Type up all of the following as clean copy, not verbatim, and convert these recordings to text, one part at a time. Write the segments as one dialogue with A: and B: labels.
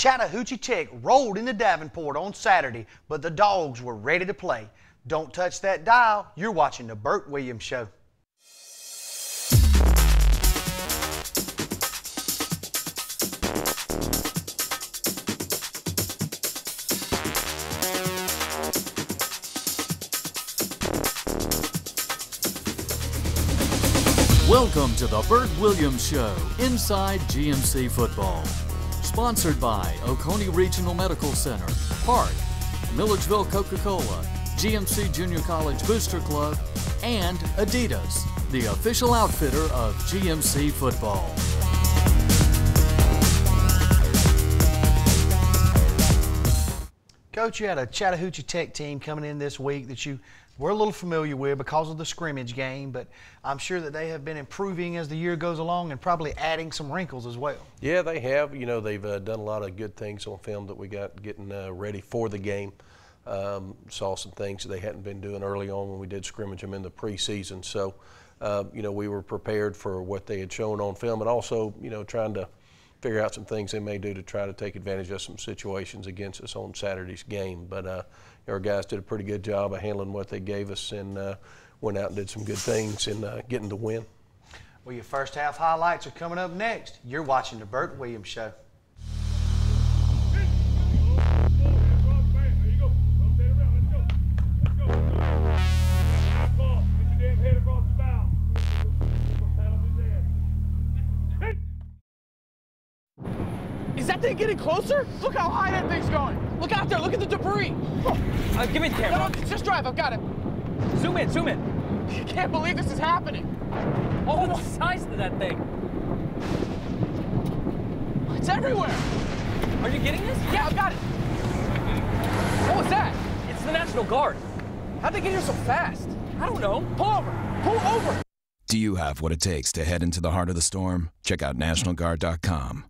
A: Chattahoochee Tech rolled into Davenport on Saturday, but the Dogs were ready to play. Don't touch that dial. You're watching the Burt Williams Show.
B: Welcome to the Burt Williams Show, Inside GMC Football. Sponsored by Oconee Regional Medical Center, Park, Milledgeville Coca-Cola, GMC Junior College Booster Club, and Adidas, the official outfitter of GMC Football.
A: Coach, you had a Chattahoochee Tech team coming in this week that you were a little familiar with because of the scrimmage game, but I'm sure that they have been improving as the year goes along and probably adding some wrinkles as well.
C: Yeah, they have. You know, they've done a lot of good things on film that we got getting ready for the game. Saw some things that they hadn't been doing early on when we did scrimmage them in the preseason. So, you know, we were prepared for what they had shown on film, and also, you know, trying to figure out some things they may do to try to take advantage of some situations against us on Saturday's game. But our guys did a pretty good job of handling what they gave us and went out and did some good things in getting the win.
A: Well, your first half highlights are coming up next. You're watching the Burt Williams Show.
D: Is that thing getting closer? Look how high that thing's going. Look out there, look at the debris.
E: Give me the camera.
D: No, just drive, I've got it.
E: Zoom in, zoom in.
D: I can't believe this is happening.
E: Oh, the size of that thing.
D: It's everywhere.
E: Are you getting this?
D: Yeah, I've got it. What was that?
E: It's the National Guard.
D: How'd they get here so fast?
E: I don't know.
D: Pull over, pull over.
F: Do you have what it takes to head into the heart of the storm? Check out NationalGuard.com.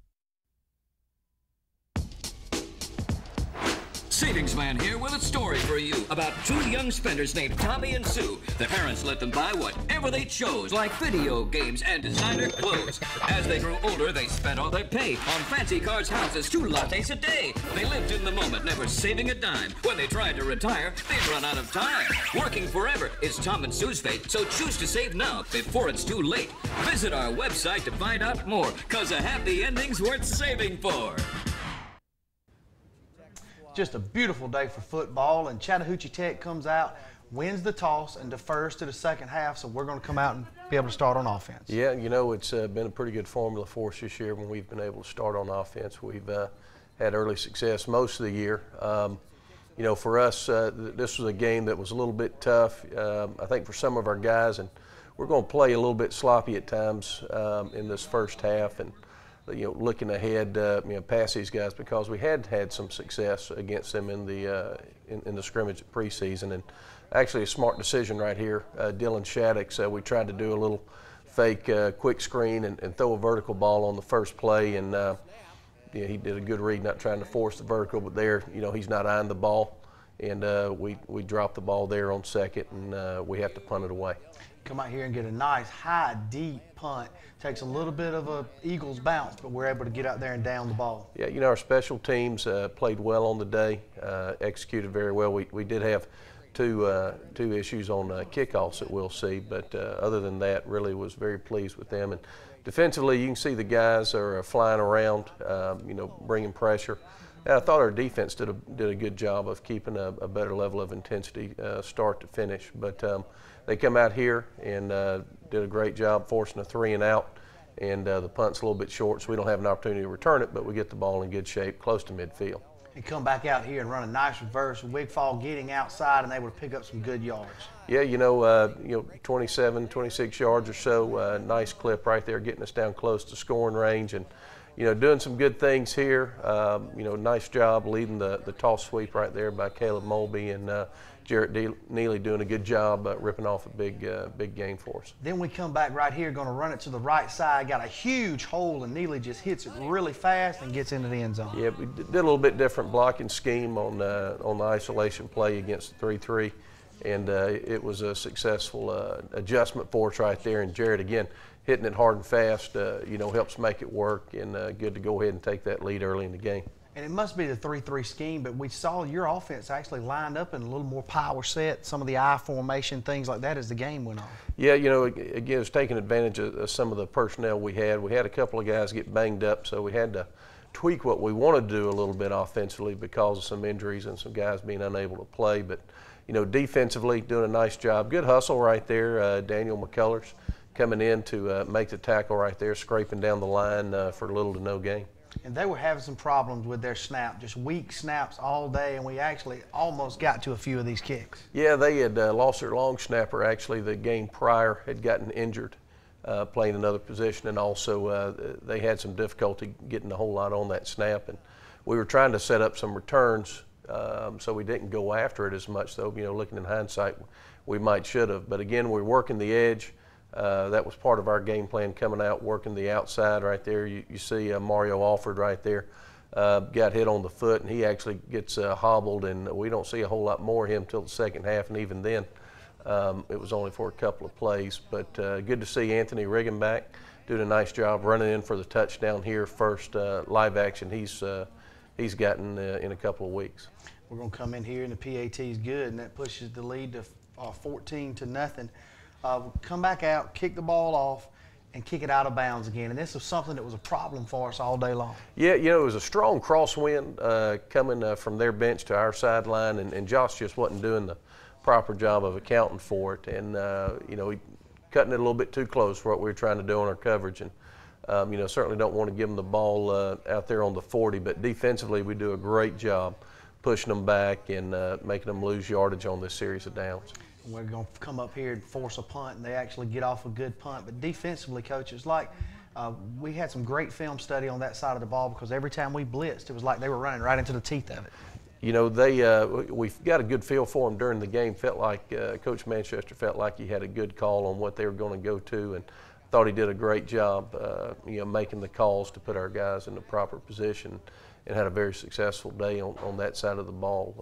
G: Savings Man here with a story for you about two young spenders named Tommy and Sue. Their parents let them buy whatever they chose, like video games and designer clothes. As they grew older, they spent all their pay on fancy cars, houses, 2 lattes a day. They lived in the moment, never saving a dime. When they tried to retire, they'd run out of time. Working forever is Tom and Sue's fate, so choose to save now before it's too late. Visit our website to find out more, 'cause a happy ending's worth saving for.
A: Just a beautiful day for football, and Chattahoochee Tech comes out, wins the toss, and defers to the second half, so we're going to come out and be able to start on offense.
C: Yeah, you know, it's been a pretty good formula for us this year when we've been able to start on offense. We've had early success most of the year. You know, for us, this was a game that was a little bit tough, I think, for some of our guys, and we're going to play a little bit sloppy at times in this first half. And you know, looking ahead, you know, past these guys, because we had some success against them in the scrimmage at preseason, and actually a smart decision right here. Dylan Shaddix, we tried to do a little fake quick screen and throw a vertical ball on the first play, and yeah, he did a good read, not trying to force the vertical, but there, you know, he's not eyeing the ball, and we dropped the ball there on second, and we have to punt it away.
A: Come out here and get a nice, high, deep punt. Takes a little bit of a Eagles bounce, but we're able to get out there and down the ball.
C: Yeah, you know, our special teams played well on the day, executed very well. We did have two issues on kickoffs that we'll see, but other than that, really was very pleased with them. And defensively, you can see the guys are flying around, you know, bringing pressure. And I thought our defense did a good job of keeping a better level of intensity start to finish. But they come out here and did a great job forcing a 3 and out. And the punt's a little bit short, so we don't have an opportunity to return it, but we get the ball in good shape, close to midfield.
A: And come back out here and run a nice reverse with Wigfall getting outside and able to pick up some good yards.
C: Yeah, you know, 27, 26 yards or so, nice clip right there, getting us down close to scoring range, and you know, doing some good things here. You know, nice job leading the toss sweep right there by Caleb Mulby, and Jarrett Neely doing a good job ripping off a big game for us.
A: Then we come back right here, going to run it to the right side. Got a huge hole, and Neely just hits it really fast and gets into the end zone.
C: Yeah, we did a little bit different blocking scheme on the isolation play against the 3-3, and it was a successful adjustment for us right there. And Jarrett, again, hitting it hard and fast, you know, helps make it work, and good to go ahead and take that lead early in the game.
A: And it must be the 3-3 scheme, but we saw your offense actually lined up in a little more power set, some of the I formation, things like that as the game went on.
C: Yeah, you know, again, it's taking advantage of some of the personnel we had. We had a couple of guys get banged up, so we had to tweak what we wanted to do a little bit offensively because of some injuries and some guys being unable to play. But, you know, defensively, doing a nice job. Good hustle right there. Daniel McCullers coming in to make the tackle right there, scraping down the line for little to no gain.
A: And they were having some problems with their snap, just weak snaps all day, and we actually almost got to a few of these kicks.
C: Yeah, they had lost their long snapper actually the game prior, had gotten injured playing another position, and also they had some difficulty getting a whole lot on that snap. And we were trying to set up some returns so we didn't go after it as much, though, you know, looking in hindsight, we might should have. But again, we're working the edge. That was part of our game plan coming out, working the outside right there. You see Mario Alford right there got hit on the foot, and he actually gets hobbled, and we don't see a whole lot more of him till the second half, and even then it was only for a couple of plays. But good to see Anthony Riggenback doing a nice job running in for the touchdown here, first live action he's gotten in a couple of weeks.
A: We're going to come in here, and the PAT is good, and that pushes the lead to 14-0. Come back out, kick the ball off, and kick it out of bounds again. And this was something that was a problem for us all day long. Yeah,
C: you know, it was a strong crosswind coming from their bench to our sideline, and Josh just wasn't doing the proper job of accounting for it. And, you know, cutting it a little bit too close for what we were trying to do on our coverage. And, you know, certainly don't want to give them the ball out there on the 40, but defensively we do a great job pushing them back and making them lose yardage on this series of downs.
A: We're going to come up here and force a punt, and they actually get off a good punt. But defensively, Coach, it's like we had some great film study on that side of the ball, because every time we blitzed, it was like they were running right into the teeth of it.
C: You know, we've got a good feel for them during the game. Felt like Coach Manchester felt like he had a good call on what they were going to go to, and thought he did a great job, you know, making the calls to put our guys in the proper position, and had a very successful day on that side of the ball.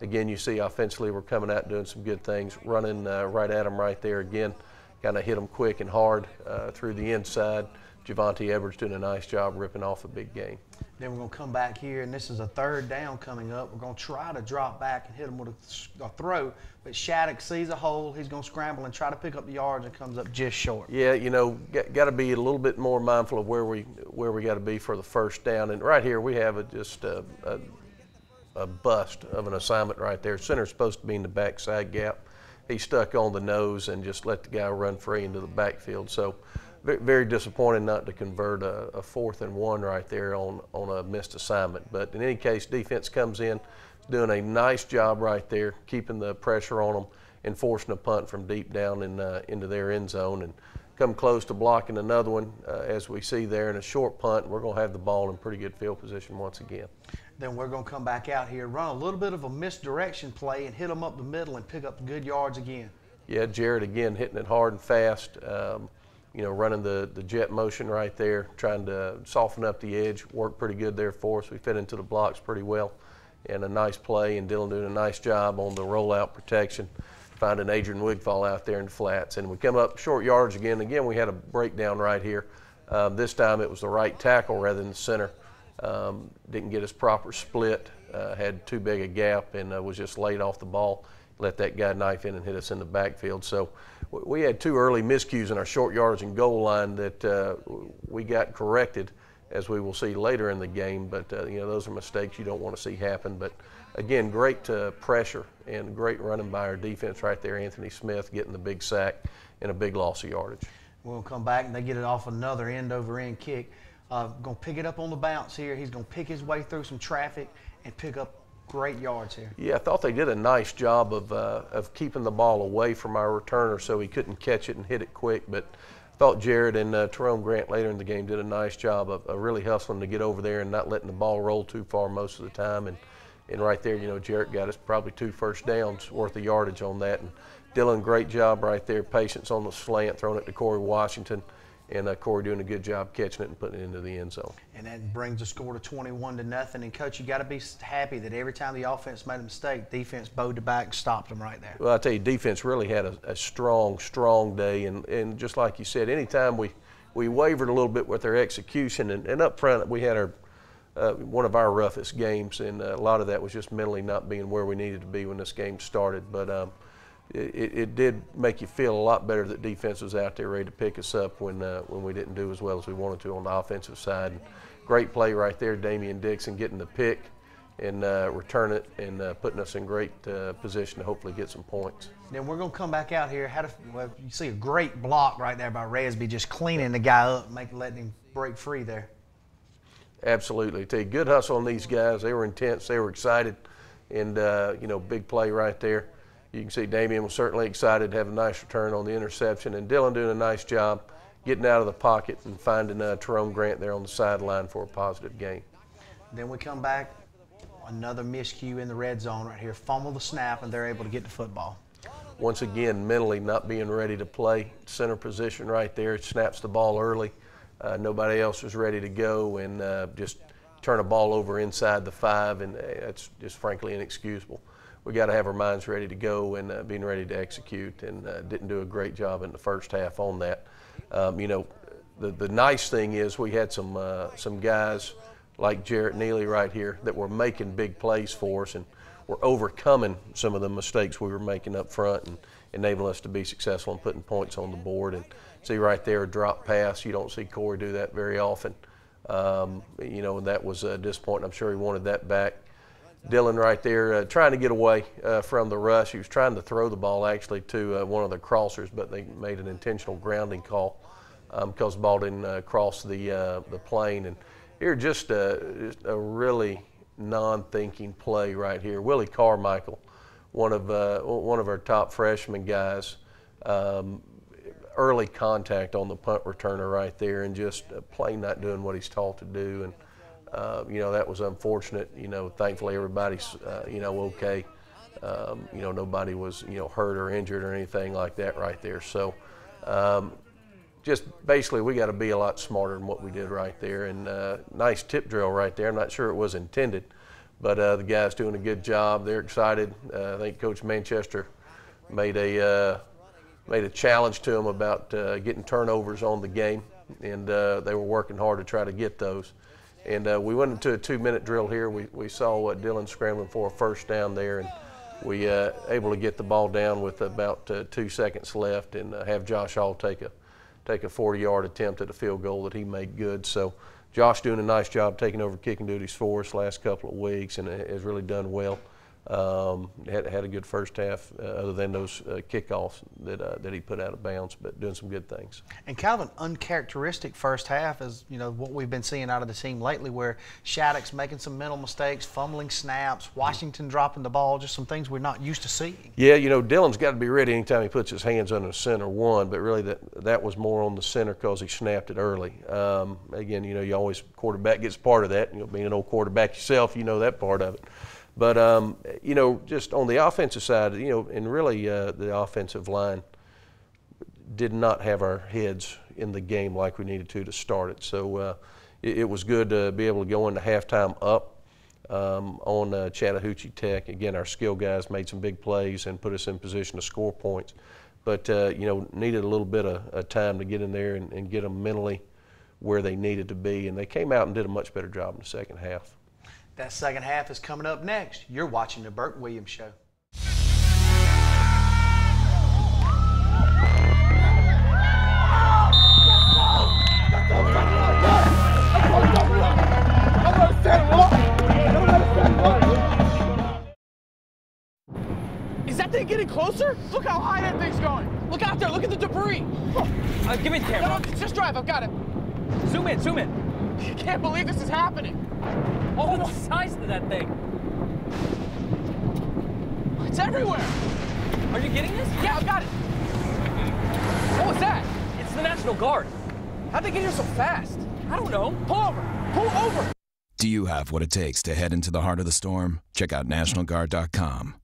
C: Again, you see offensively we're coming out doing some good things, running right at them right there again, kind of hit them quick and hard through the inside. Javante Edwards doing a nice job ripping off a big game.
A: Then we're going to come back here, and this is a third down coming up. We're going to try to drop back and hit them with a throw, but Shattuck sees a hole. He's going to scramble and try to pick up the yards, and comes up just short. Yeah,
C: you know, got to be a little bit more mindful of where we got to be for the first down. And right here we have just a bust of an assignment right there. Center's supposed to be in the backside gap. He stuck on the nose and just let the guy run free into the backfield. So very disappointing not to convert a 4th and 1 right there on a missed assignment. But in any case, defense comes in, doing a nice job right there, keeping the pressure on them and forcing a punt from deep down into their end zone, and come close to blocking another one as we see there in a short punt. We're going to have the ball in pretty good field position once again.
A: Then we're going to come back out here, run a little bit of a misdirection play, and hit them up the middle and pick up good yards again.
C: Yeah, Jared again hitting it hard and fast. You know, running the jet motion right there, trying to soften up the edge. Worked pretty good there for us. We fit into the blocks pretty well, and a nice play. And Dylan doing a nice job on the rollout protection, finding Adrian Wigfall out there in the flats. And we come up short yards again. Again, we had a breakdown right here. This time it was the right tackle rather than the center. Didn't get his proper split, had too big a gap, and was just laid off the ball. Let that guy knife in and hit us in the backfield. So we had 2 early miscues in our short yards and goal line that we got corrected, as we will see later in the game. But you know, those are mistakes you don't want to see happen. But again, great pressure and great running by our defense right there. Anthony Smith getting the big sack and a big loss of yardage.
A: We'll come back, and they get it off another end-over-end kick. Going to pick it up on the bounce here. He's going to pick his way through some traffic and pick up great yards here.
C: Yeah, I thought they did a nice job of keeping the ball away from our returner so he couldn't catch it and hit it quick. But I thought Jared and Tyrone Grant later in the game did a nice job of really hustling to get over there and not letting the ball roll too far most of the time. And right there, you know, Jared got us probably 2 first downs worth of yardage on that. And Dylan, great job right there. Patience on the slant, throwing it to Corey Washington. And Corey doing a good job catching it and putting it into the end zone.
A: And that brings the score to 21-0. And Coach, you got to be happy that every time the offense made a mistake, defense bowed it back and stopped them right there.
C: Well, I tell you, defense really had a strong day. And just like you said, anytime we wavered a little bit with our execution, and up front we had our one of our roughest games, and a lot of that was just mentally not being where we needed to be when this game started. But it did make you feel a lot better that defense was out there ready to pick us up when we didn't do as well as we wanted to on the offensive side. And great play right there, Damian Dixon getting the pick and return it and putting us in great position to hopefully get some points.
A: Then we're going to come back out here. Well, you see a great block right there by Resby, just cleaning the guy up, letting him break free there.
C: Absolutely. Tell you, good hustle on these guys. They were intense. They were excited. And, big play right there. You can see Damian was certainly excited to have a nice return on the interception. And Dylan doing a nice job getting out of the pocket and finding Terome Grant there on the sideline for a positive gain.
A: Then we come back, another miscue in the red zone right here. Fumble the snap, and they're able to get the football.
C: Once again, mentally not being ready to play. Center position right there. It snaps the ball early. Nobody else was ready to go, and just turn a ball over inside the 5, and that's just frankly inexcusable. We got to have our minds ready to go and being ready to execute, and didn't do a great job in the first half on that. The nice thing is we had some guys like Jarrett Neely right here that were making big plays for us and were overcoming some of the mistakes we were making up front and enabling us to be successful in putting points on the board. And see right there, a drop pass. You don't see Corey do that very often. And that was disappointing. I'm sure he wanted that back. Dylan right there trying to get away from the rush. He was trying to throw the ball actually to one of the crossers, but they made an intentional grounding call because the ball didn't cross the plane. And here just a really non-thinking play right here. Willie Carmichael, one of our top freshman guys, early contact on the punt returner right there, and just plain not doing what he's taught to do. And that was unfortunate. Thankfully everybody's okay. Nobody was hurt or injured or anything like that right there. So just basically we got to be a lot smarter than what we did right there. And nice tip drill right there. I'm not sure it was intended, but the guys doing a good job. They're excited. I think Coach Manchester made a challenge to them about getting turnovers on the game, and they were working hard to try to get those. And we went into a 2-minute drill here. We saw Dylan scrambling for a first down there, and we able to get the ball down with about 2 seconds left and have Josh Hall take a 40-yard attempt at a field goal that he made good. So Josh doing a nice job taking over kicking duties for us last couple of weeks, and has really done well. Had a good first half, other than those kickoffs that he put out of bounds, but doing some good things.
A: And kind of an uncharacteristic first half is what we've been seeing out of the team lately, where Shattuck's making some mental mistakes, fumbling snaps, Washington dropping the ball, just some things we're not used to seeing.
C: Yeah, Dylan's got to be ready anytime he puts his hands on the center one, but really that was more on the center because he snapped it early. Again, you always, quarterback gets part of that. Being an old quarterback yourself, you know that part of it. But, just on the offensive side, and really the offensive line did not have our heads in the game like we needed to start it. So it was good to be able to go into halftime up on Chattahoochee Tech. Again, our skill guys made some big plays and put us in position to score points. But, needed a little bit of time to get in there and get them mentally where they needed to be. And they came out and did a much better job in the second half.
A: That second half is coming up next. You're watching the Burt Williams Show.
D: Is that thing getting closer? Look how high that thing's going. Look out there. Look at the debris.
E: Give me the camera.
D: No, just drive. I've got it.
E: Zoom in, zoom in.
D: I can't believe this is happening.
E: Oh, the size of that thing.
D: It's everywhere.
E: Are you getting this?
D: Yeah, I've got it. What was that?
E: It's the National Guard.
D: How'd they get here so fast?
E: I don't know.
D: Pull over. Pull over.
F: Do you have what it takes to head into the heart of the storm? Check out NationalGuard.com.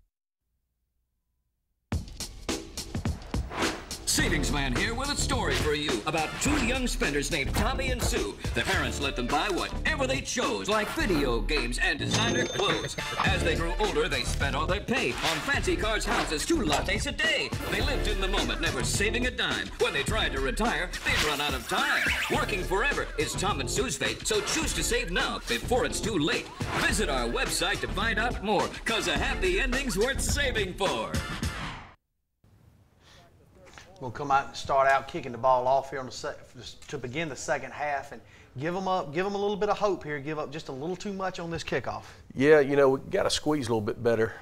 G: Savings Man here with a story for you about two young spenders named Tommy and Sue. Their parents let them buy whatever they chose, like video games and designer clothes. As they grew older, they spent all their pay on fancy cars, houses, 2 lattes a day. They lived in the moment, never saving a dime. When they tried to retire, they'd run out of time. Working forever is Tom and Sue's fate, so choose to save now before it's too late. Visit our website to find out more, cause a happy ending's worth saving for.
A: We'll come out and start out kicking the ball off here on to begin the second half, and give them a little bit of hope here. Give up just a little too much on this kickoff.
C: Yeah, you know, we got to squeeze a little bit better,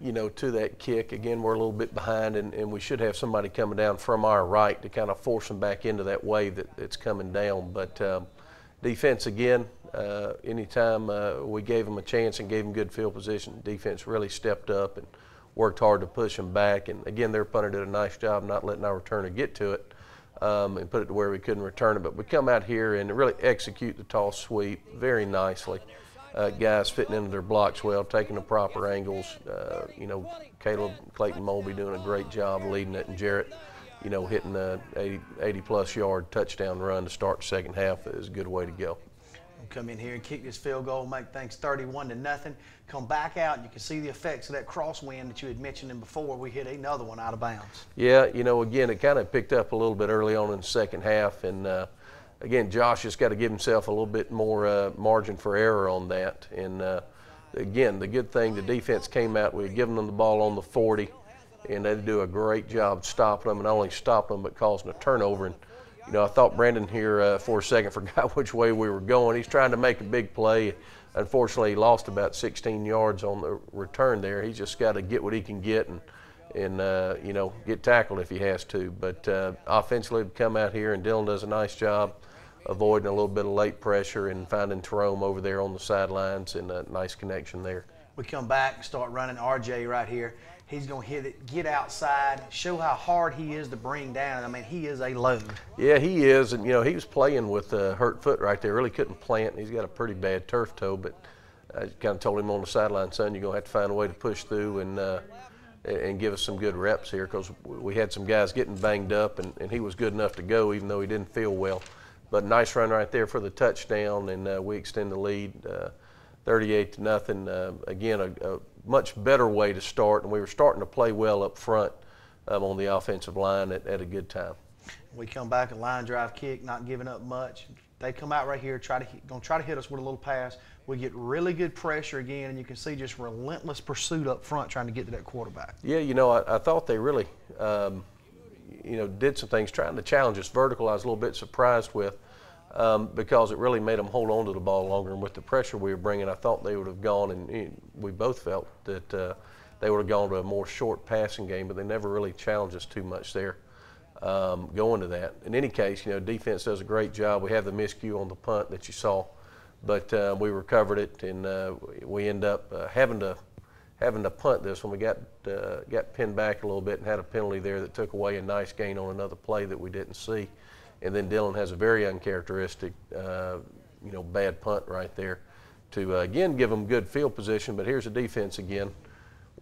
C: you know, to that kick. Again, we're a little bit behind, and we should have somebody coming down from our right to kind of force them back into that wave that's coming down. But defense, again, anytime we gave them a chance and gave them good field position, defense really stepped up and worked hard to push them back. And again, their punter did a nice job not letting our returner get to it and put it to where we couldn't return it. But we come out here and really execute the toss sweep very nicely. Guys fitting into their blocks well, taking the proper angles. You know, Caleb Clayton Mulby doing a great job leading it, and Jarrett, you know, hitting a 80-plus yard touchdown run to start the second half is a good way to go.
A: Come in here and kick this field goal, make things 31-0. Come back out, and you can see the effects of that crosswind that you had mentioned before. We hit another one out of bounds.
C: Yeah, you know, again, it kind of picked up a little bit early on in the second half, and again, Josh has got to give himself a little bit more margin for error on that. And again, the good thing, the defense came out. We had given them the ball on the 40, and they do a great job stopping them, and not only stopping them but causing a turnover. And you know, I thought Brandon here for a second forgot which way we were going. He's trying to make a big play. Unfortunately, he lost about 16 yards on the return there. He's just got to get what he can get and you know, get tackled if he has to. But offensively, we come out here, and Dylan does a nice job avoiding a little bit of late pressure and finding Terome over there on the sidelines, and a nice connection there.
A: We come back and start running RJ right here. He's going to hit it, get outside, show how hard he is to bring down. I mean, he is a load. Yeah,
C: he is. And, you know, he was playing with a hurt foot right there. Really couldn't plant. He's got a pretty bad turf toe, but I kind of told him on the sideline, son, you're going to have to find a way to push through and give us some good reps here, because we had some guys getting banged up, and he was good enough to go even though he didn't feel well. But nice run right there for the touchdown, and we extend the lead 38-0. Again, a much better way to start, and we were starting to play well up front on the offensive line at a good time.
A: We come back, a line drive kick, not giving up much. They come out right here, going to try to hit us with a little pass. We get really good pressure again, and you can see just relentless pursuit up front trying to get to that quarterback.
C: Yeah, you know, I thought they really, you know, did some things trying to challenge us vertical. I was a little bit surprised with. Because it really made them hold on to the ball longer, and with the pressure we were bringing, I thought they would have gone, and we both felt that they would have gone to a more short passing game, but they never really challenged us too much there going to that. In any case, you know, defense does a great job. We have the miscue on the punt that you saw, but we recovered it, and we end up having to punt this when we got pinned back a little bit and had a penalty there that took away a nice gain on another play that we didn't see. And then Dylan has a very uncharacteristic, you know, bad punt right there to, again, give them good field position. But here's the defense again,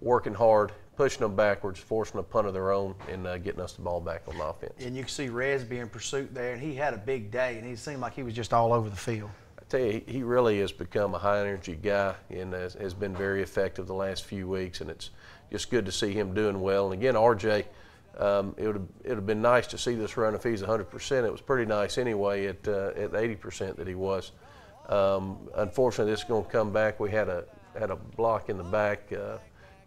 C: working hard, pushing them backwards, forcing a punt of their own, and getting us the ball back on offense.
A: And you can see Resby in pursuit there, and he had a big day, and he seemed like he was just all over the field.
C: I tell you, he really has become a high-energy guy, and has been very effective the last few weeks, and it's just good to see him doing well. And again, RJ, it would have been nice to see this run if he's 100%. It was pretty nice anyway at 80% that he was. Unfortunately, this is going to come back. We had a block in the back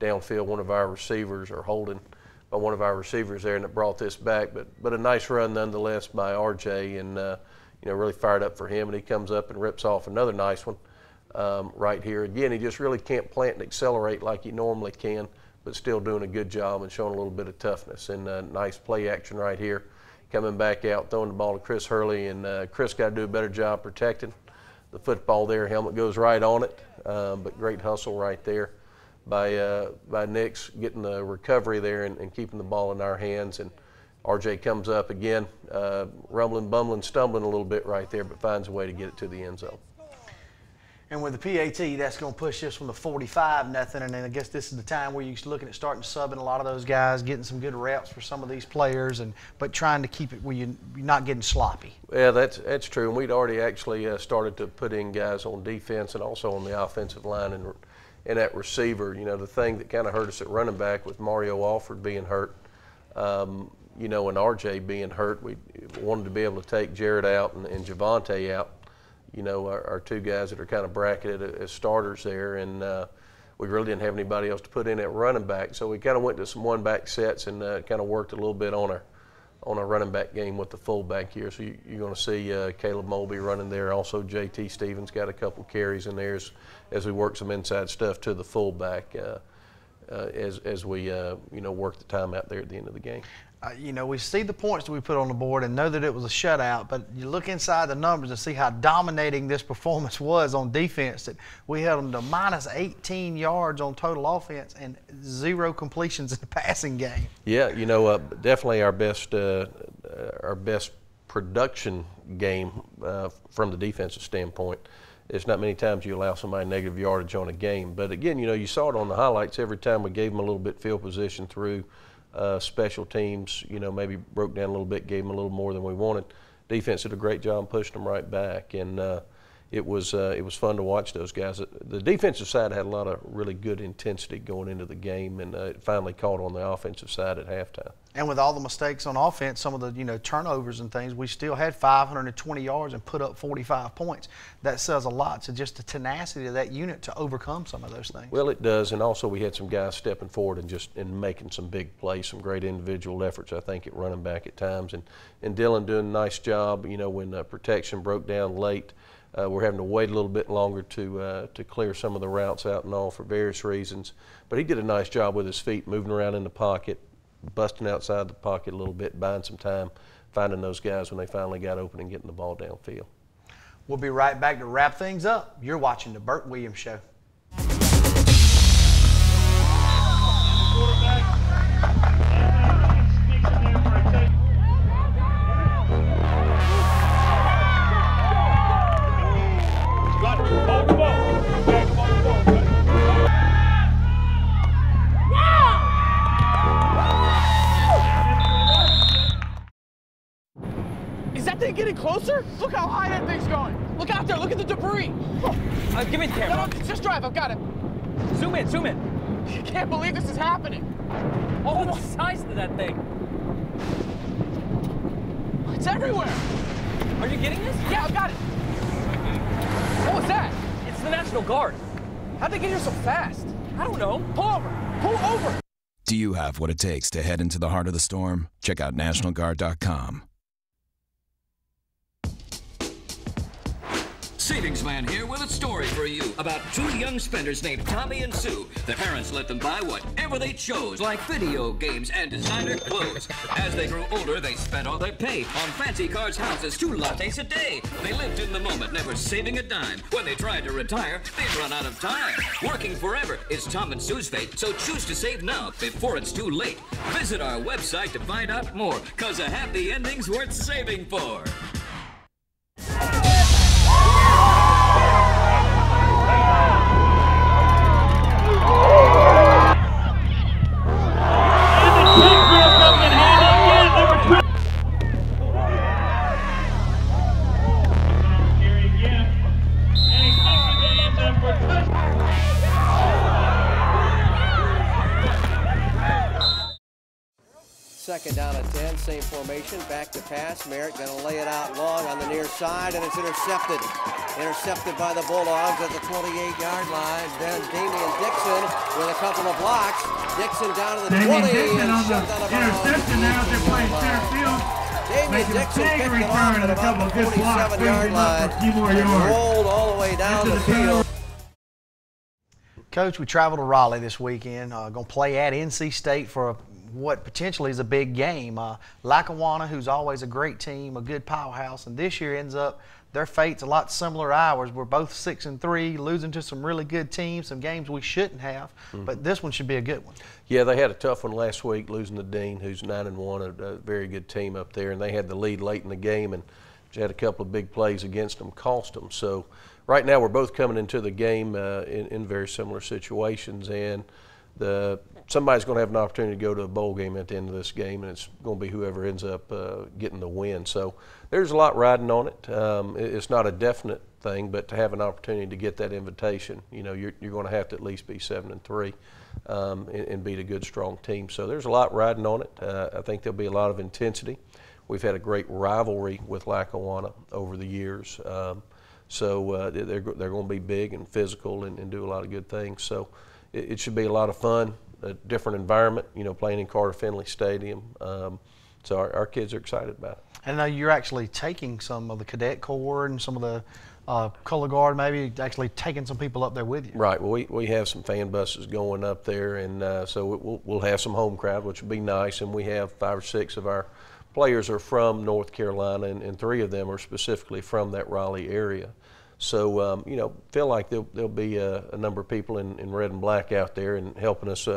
C: downfield. One of our receivers, or holding by one of our receivers there, and it brought this back. But a nice run nonetheless by RJ, and you know, really fired up for him. And he comes up and rips off another nice one right here. Again, he just really can't plant and accelerate like he normally can, but still doing a good job and showing a little bit of toughness. And nice play action right here. Coming back out, throwing the ball to Chris Hurley, and Chris got to do a better job protecting the football there. Helmet goes right on it, but great hustle right there by Nix, getting the recovery there and keeping the ball in our hands. And RJ comes up again, rumbling, bumbling, stumbling a little bit right there, but finds a way to get it to the end zone.
A: And with the PAT, that's going to push this from the 45-0, and then I guess this is the time where you're looking at starting subbing a lot of those guys, getting some good reps for some of these players, but trying to keep it where you're not getting sloppy.
C: Yeah, that's true. And we'd already actually started to put in guys on defense and also on the offensive line and at receiver. You know, the thing that kind of hurt us at running back with Mario Alford being hurt, you know, and RJ being hurt, we wanted to be able to take Jared out and Javante out. You know, our two guys that are kind of bracketed as starters there, and we really didn't have anybody else to put in at running back. So we kind of went to some one-back sets and kind of worked a little bit on our running back game with the fullback here. So you're going to see Caleb Mulby running there. Also, J.T. Stevens got a couple carries in there as we work some inside stuff to the fullback as we you know, work the time out there at the end of the game.
A: You know, we see the points that we put on the board and know that it was a shutout, but you look inside the numbers and see how dominating this performance was on defense, that we held them to minus 18 yards on total offense and 0 completions in the passing game.
C: Yeah, you know, definitely our best production game from the defensive standpoint. It's not many times you allow somebody negative yardage on a game. But again, you know, you saw it on the highlights every time we gave them a little bit field position through special teams, you know, maybe broke down a little bit, gave them a little more than we wanted. Defense did a great job pushing them right back, and it was fun to watch those guys. The defensive side had a lot of really good intensity going into the game, and it finally caught on the offensive side at halftime. And
A: with all the mistakes on offense, some of the, you know, turnovers and things, we still had 520 yards and put up 45 points. That says a lot. So just the tenacity of that unit to overcome some of those things.
C: Well, it does, and also we had some guys stepping forward and making some big plays, some great individual efforts, I think, at running back at times. And Dylan doing a nice job, you know, when protection broke down late. We're having to wait a little bit longer to clear some of the routes out and all for various reasons. But he did a nice job with his feet, moving around in the pocket, busting outside the pocket a little bit, buying some time, finding those guys when they finally got open and getting the ball downfield.
A: We'll be right back to wrap things up. You're watching The Burt Williams Show.
D: Is that thing getting closer? Look how high that thing's going. Look out there, look at the debris.
E: Give me the camera.
D: No, just drive, I've got it.
E: Zoom in, zoom in.
D: I can't believe this is happening.
E: Oh, the size of that thing.
D: It's everywhere.
E: Are you getting this?
D: Yeah, I've got it. What was that?
E: It's the National Guard.
D: How'd they get here so fast?
E: I don't know.
D: Pull over, pull over.
F: Do you have what it takes to head into the heart of the storm? Check out NationalGuard.com.
G: Savings Man here with a story for you about two young spenders named Tommy and Sue. Their parents let them buy whatever they chose, like video games and designer clothes. As they grew older, they spent all their pay on fancy cars, houses, 2 lattes a day. They lived in the moment, never saving a dime. When they tried to retire, they'd run out of time. Working forever is Tom and Sue's fate, so choose to save now before it's too late. Visit our website to find out more, 'cause a happy ending's worth saving for.
H: Second down at 10, same formation, back to pass. Merritt going to lay it out long on the near side, and it's intercepted. Intercepted by the Bulldogs at the 28-yard line. Then Damian Dixon with a couple of blocks. Dixon down to the 20 and shoved out of bounds.
I: Interception now as they're playing center field.
H: Damian Dixon picked it off at about the 47-yard line and rolled all the way down the field.
A: Coach, we traveled to Raleigh this weekend. Going to play at NC State for what potentially is a big game. Lackawanna, who's always a great team, a good powerhouse, and this year ends up their fate's a lot similar to ours. We're both 6-3, losing to some really good teams, some games we shouldn't have, but this one should be a good one.
C: Yeah, they had a tough one last week, losing to Dean, who's 9-1, a very good team up there, and they had the lead late in the game and had a couple of big plays against them, cost them. So right now we're both coming into the game in very similar situations, and somebody's going to have an opportunity to go to a bowl game at the end of this game, and it's going to be whoever ends up getting the win. So there's a lot riding on it. It's not a definite thing, but to have an opportunity to get that invitation, you're going to have to at least be 7-3 and beat a good, strong team. So there's a lot riding on it. I think there'll be a lot of intensity. We've had a great rivalry with Lackawanna over the years. So they're going to be big and physical and do a lot of good things. So it should be a lot of fun, a different environment, playing in Carter Finley Stadium. So our kids are excited about it.
A: And now you're actually taking some of the cadet corps and some of the color guard, maybe actually taking some people up there with you.
C: Right. Well, we have some fan buses going up there, and so we'll have some home crowd, which will be nice. And we have 5 or 6 of our players are from North Carolina, and 3 of them are specifically from that Raleigh area. So, feel like there'll be a number of people in red and black out there and helping us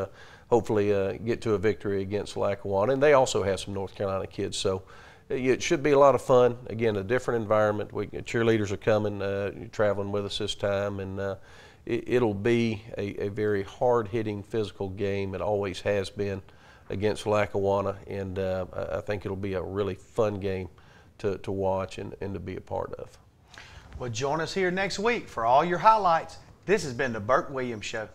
C: hopefully get to a victory against Lackawanna. And they also have some North Carolina kids. So it should be a lot of fun. Again, a different environment. Cheerleaders are coming, traveling with us this time. And it'll be a very hard-hitting physical game. It always has been against Lackawanna. And I think it'll be a really fun game to watch and to be a part of.
A: Well, join us here next week for all your highlights. This has been the Burt Williams Show.